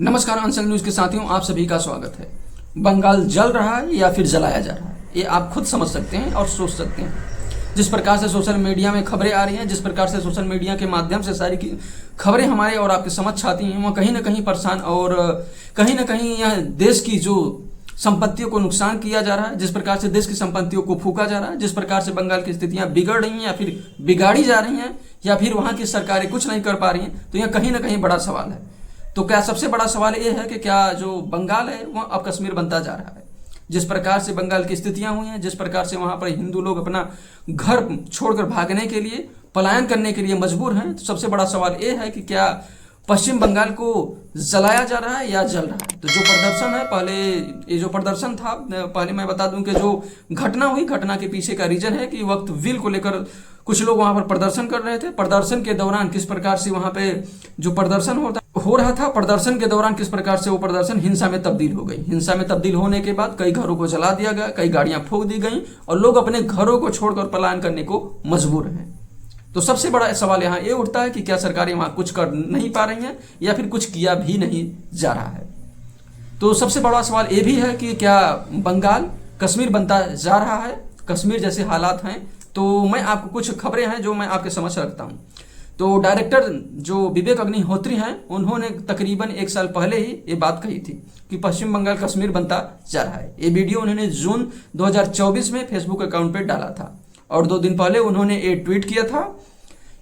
नमस्कार answer news के साथियों, आप सभी का स्वागत है। बंगाल जल रहा है या फिर जलाया जा रहा है, ये आप खुद समझ सकते हैं और सोच सकते हैं। जिस प्रकार से सोशल मीडिया में खबरें आ रही हैं, जिस प्रकार से सोशल मीडिया के माध्यम से सारी खबरें हमारे और आपके समझ आती हैं, वह कहीं ना कहीं परेशान और कहीं ना कहीं यह देश की जो संपत्तियों को नुकसान किया जा रहा है, जिस प्रकार से देश की संपत्तियों को फूका जा रहा है, जिस प्रकार से बंगाल की स्थितियां बिगड़ रही हैं या फिर बिगाड़ी जा रही हैं, या फिर वहां की सरकारें कुछ नहीं कर पा रही हैं, तो यह कहीं ना कहीं बड़ा सवाल है। तो क्या सबसे बड़ा सवाल यह है कि क्या जो बंगाल है वह अब कश्मीर बनता जा रहा है। जिस प्रकार से बंगाल की स्थितियां हुई हैं, जिस प्रकार से वहां पर हिंदू लोग अपना घर छोड़कर भागने के लिए, पलायन करने के लिए मजबूर हैं, तो सबसे बड़ा सवाल यह है कि क्या पश्चिम बंगाल को जलाया जा रहा है या जल रहा है। तो जो प्रदर्शन है, पहले ये जो प्रदर्शन था, पहले मैं बता दूं कि जो घटना हुई, घटना के पीछे का रीजन है कि वक्त विल को लेकर कुछ लोग वहां पर प्रदर्शन कर रहे थे। प्रदर्शन के दौरान किस प्रकार से वहां पे जो प्रदर्शन हो रहा था, प्रदर्शन के दौरान किस प्रकार से वो प्रदर्शन हिंसा में तब्दील हो गई। हिंसा में तब्दील होने के बाद कई घरों को जला दिया गया, कई गाड़ियां फूंक दी गई और लोग अपने घरों को छोड़कर पलायन करने को मजबूर हैं। तो सबसे बड़ा सवाल यहाँ ये उठता है कि क्या सरकारें वहां कुछ कर नहीं पा रही हैं या फिर कुछ किया भी नहीं जा रहा है। तो सबसे बड़ा सवाल ये भी है कि क्या बंगाल कश्मीर बनता जा रहा है, कश्मीर जैसे हालात हैं। तो मैं आपको कुछ खबरें हैं जो मैं आपके समझ रखता हूँ। तो डायरेक्टर जो विवेक अग्निहोत्री हैं, उन्होंने तकरीबन 1 साल पहले ही ये बात कही थी कि पश्चिम बंगाल कश्मीर बनता जा रहा है। ये वीडियो उन्होंने जून 2024 में फेसबुक अकाउंट पे डाला था और 2 दिन पहले उन्होंने एक ट्वीट किया था।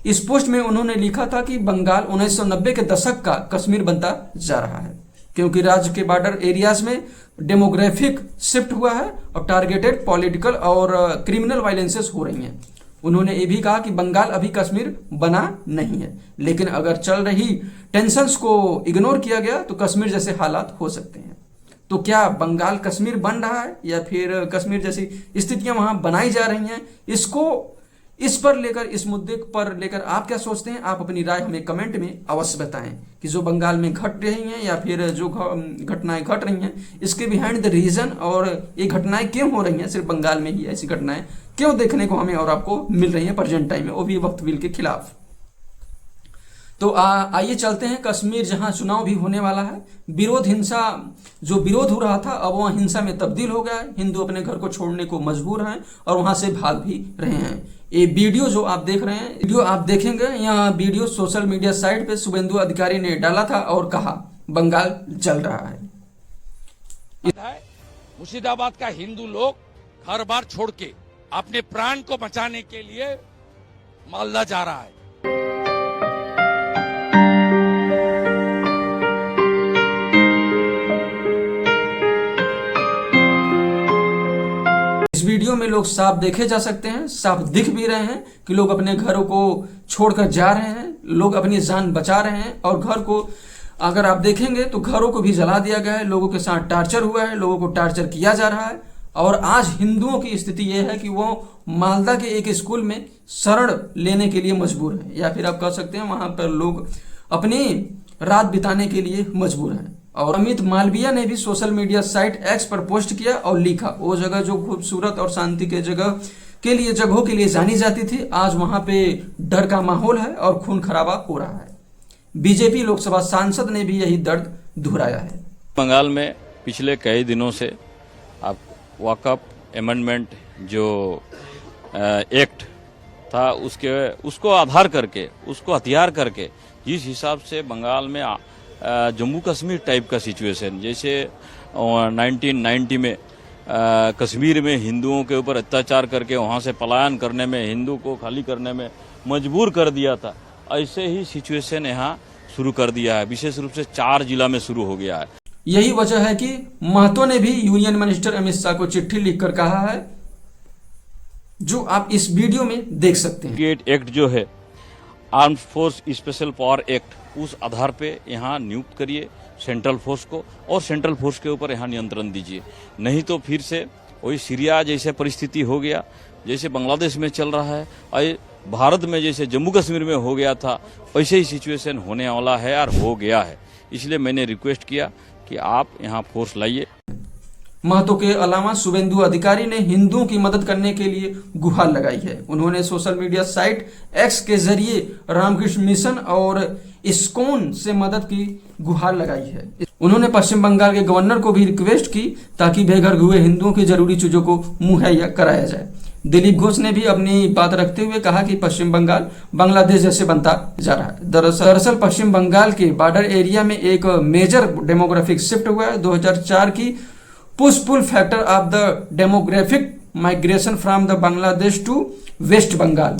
इस पोस्ट में उन्होंने लिखा था कि बंगाल 1990 के दशक का कश्मीर बनता जा रहा है, क्योंकि राज्य के बॉर्डर एरियाज में डेमोग्राफिक शिफ्ट हुआ है और टारगेटेड पॉलिटिकल और क्रिमिनल वायलेंसेस हो रही हैं। उन्होंने ये भी कहा कि बंगाल अभी कश्मीर बना नहीं है, लेकिन अगर चल रही टेंशन्स को इग्नोर किया गया तो कश्मीर जैसे हालात हो सकते हैं। तो क्या बंगाल कश्मीर बन रहा है या फिर कश्मीर जैसी स्थितियां वहां बनाई जा रही हैं, इस मुद्दे पर लेकर आप क्या सोचते हैं? आप अपनी राय हमें कमेंट में अवश्य बताएं कि जो बंगाल में घट रही हैं या फिर जो घटनाएं घट रही हैं, इसके बिहाइंड द रीजन, और ये घटनाएं क्यों हो रही हैं, सिर्फ बंगाल में ही ऐसी घटनाएं क्यों देखने को हमें और आपको मिल रही हैं प्रेजेंट टाइम में, वो भी वक्त विल के खिलाफ। तो आइए चलते हैं कश्मीर, जहां चुनाव भी होने वाला है। हिंसा जो विरोध हो रहा था, अब वह हिंसा में तब्दील हो गया है। हिंदू अपने घर को छोड़ने को मजबूर हैं और वहां से भाग भी रहे हैं। ये वीडियो जो आप देख रहे हैं, वीडियो आप देखेंगे, यह वीडियो सोशल मीडिया साइट पे शुभेंदु अधिकारी ने डाला था और कहा बंगाल जल रहा है। मुर्शिदाबाद का हिंदू लोग घर बार छोड़ के अपने प्राण को बचाने के लिए मालदा जा रहा है। इस वीडियो में लोग साफ देखे जा सकते हैं, साफ दिख भी रहे हैं कि लोग अपने घरों को छोड़कर जा रहे हैं, लोग अपनी जान बचा रहे हैं। और घर को अगर आप देखेंगे तो घरों को भी जला दिया गया है, लोगों के साथ टार्चर हुआ है, लोगों को टार्चर किया जा रहा है। और आज हिंदुओं की स्थिति यह है कि वो मालदा के एक स्कूल में शरण लेने के लिए मजबूर है, या फिर आप कह सकते हैं वहां पर लोग अपनी रात बिताने के लिए मजबूर हैं। और अमित मालविया ने भी सोशल मीडिया साइट एक्स पर पोस्ट किया और लिखा, वो जगह जो खूबसूरत और शांति के जगहों के लिए जानी जाती थी, आज वहां पे डर का माहौल है और खून खराबा हो रहा है। बीजेपी लोकसभा सांसद ने भी यही दर्द दोहराया है। बंगाल में पिछले कई दिनों से आप वक़्फ़ अमेंडमेंट जो एक्ट था, उसको आधार करके, उसको हथियार करके, जिस हिसाब से बंगाल में जम्मू कश्मीर टाइप का सिचुएशन, जैसे 1990 में कश्मीर में हिंदुओं के ऊपर अत्याचार करके वहां से पलायन करने में, हिंदू को खाली करने में मजबूर कर दिया था, ऐसे ही सिचुएशन यहाँ शुरू कर दिया है। विशेष रूप से 4 जिला में शुरू हो गया है। यही वजह है कि महतो ने भी यूनियन मिनिस्टर अमित शाह को चिट्ठी लिखकर कहा है, जो आप इस वीडियो में देख सकते हैं। एक्ट जो है armed force special power act, उस आधार पे यहाँ नियुक्त करिए सेंट्रल फोर्स को और सेंट्रल फोर्स के ऊपर यहाँ नियंत्रण दीजिए। नहीं तो फिर से वही सीरिया जैसे परिस्थिति हो गया, जैसे बांग्लादेश में चल रहा है, और भारत में जैसे जम्मू कश्मीर में हो गया था, वैसे ही सिचुएशन होने वाला है और हो गया है। इसलिए मैंने रिक्वेस्ट किया कि आप यहाँ फोर्स लाइए। महतो के अलावा शुभेंदु अधिकारी ने हिंदुओं की मदद करने के लिए गुहार लगाई है। उन्होंने सोशल मीडिया साइट एक्स के जरिए रामकृष्ण मिशन और इस्कॉन से मदद की गुहार लगाई है। उन्होंने पश्चिम बंगाल के गवर्नर को भी रिक्वेस्ट की ताकि बेघर हुए हिंदुओं की जरूरी चीजों को मुहैया कराया जाए। दिलीप घोष ने भी अपनी बात रखते हुए कहा कि पश्चिम बंगाल बांग्लादेश जैसे बनता जा रहा है। दरअसल पश्चिम बंगाल के बॉर्डर एरिया में एक मेजर डेमोग्राफिक शिफ्ट हुआ है। 2004 की push pull factor of the demographic migration from the Bangladesh to West Bengal,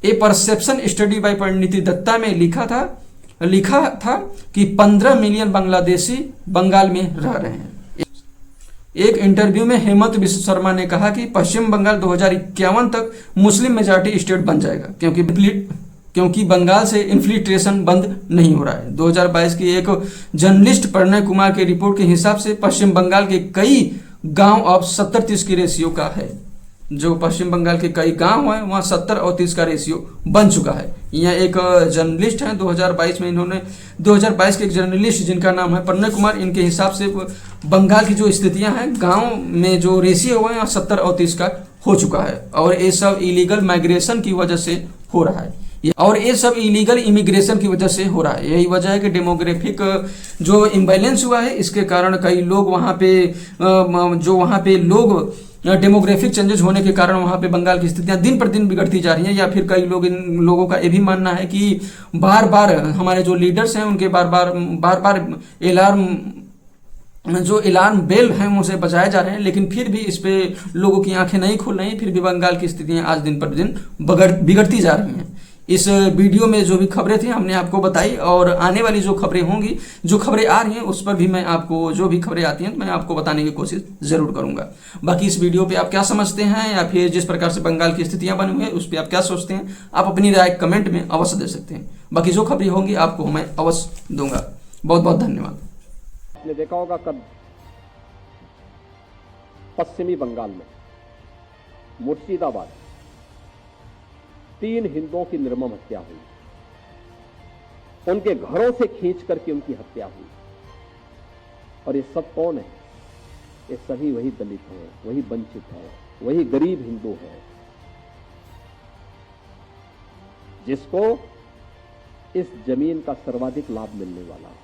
a perception study by Parineeti Dutta में लिखा था कि 15 मिलियन बांग्लादेशी बंगाल में रह रहे हैं। एक इंटरव्यू में हेमंत बिश्व शर्मा ने कहा कि पश्चिम बंगाल 2051 तक मुस्लिम मेजॉरिटी स्टेट बन जाएगा क्योंकि बंगाल से इन्फिल्ट्रेशन बंद नहीं हो रहा है। 2022 की एक जर्नलिस्ट प्रणय कुमार के रिपोर्ट के हिसाब से पश्चिम बंगाल के कई गांव अब 70-30 की रेशियो का है। जो पश्चिम बंगाल के कई गांव हैं वहाँ 70 और 30 का रेशियो बन चुका है। यहाँ एक जर्नलिस्ट हैं 2022 में, इन्होंने 2022 के एक जर्नलिस्ट जिनका नाम है प्रणय कुमार, इनके हिसाब से बंगाल की जो स्थितियां हैं गांव में जो रेशियो हुआ है यहाँ 70 और 30 का हो चुका है और ये सब इलीगल माइग्रेशन की वजह से हो रहा है और ये सब इलीगल इमिग्रेशन की वजह से हो रहा है। यही वजह है कि डेमोग्राफिक जो इम्बैलेंस हुआ है इसके कारण कई लोग वहाँ पे लोग डेमोग्राफिक चेंजेस होने के कारण वहाँ पे बंगाल की स्थितियाँ दिन पर दिन बिगड़ती जा रही हैं। या फिर कई लोग, इन लोगों का ये भी मानना है कि बार बार हमारे जो लीडर्स हैं उनके बार बार अलार्म बेल हैं उनसे बजाए जा रहे हैं, लेकिन फिर भी इस पे लोगों की आंखें नहीं खुल रही। फिर भी बंगाल की स्थितियाँ आज दिन पर दिन बिगड़ती जा रही हैं। इस वीडियो में जो भी खबरें थी हमने आपको बताई और आने वाली जो खबरें होंगी, जो खबरें आ रही हैं उस पर भी मैं आपको, जो भी खबरें आती हैं तो मैं आपको बताने की कोशिश जरूर करूंगा। बाकी इस वीडियो पे आप क्या समझते हैं या फिर जिस प्रकार से बंगाल की स्थितियां बनी हुई है उस पर आप क्या सोचते हैं, आप अपनी राय कमेंट में अवश्य दे सकते हैं। बाकी जो खबरें होंगी आपको मैं अवश्य दूंगा। बहुत बहुत धन्यवाद। आपने देखा होगा कब पश्चिमी बंगाल में मुर्शिदाबाद 3 हिंदुओं की निर्मम हत्या हुई, उनके घरों से खींच करके उनकी हत्या हुई। और ये सब कौन है? ये सभी वही दलित हैं, वही वंचित हैं, वही गरीब हिंदू हैं जिसको इस जमीन का सर्वाधिक लाभ मिलने वाला है।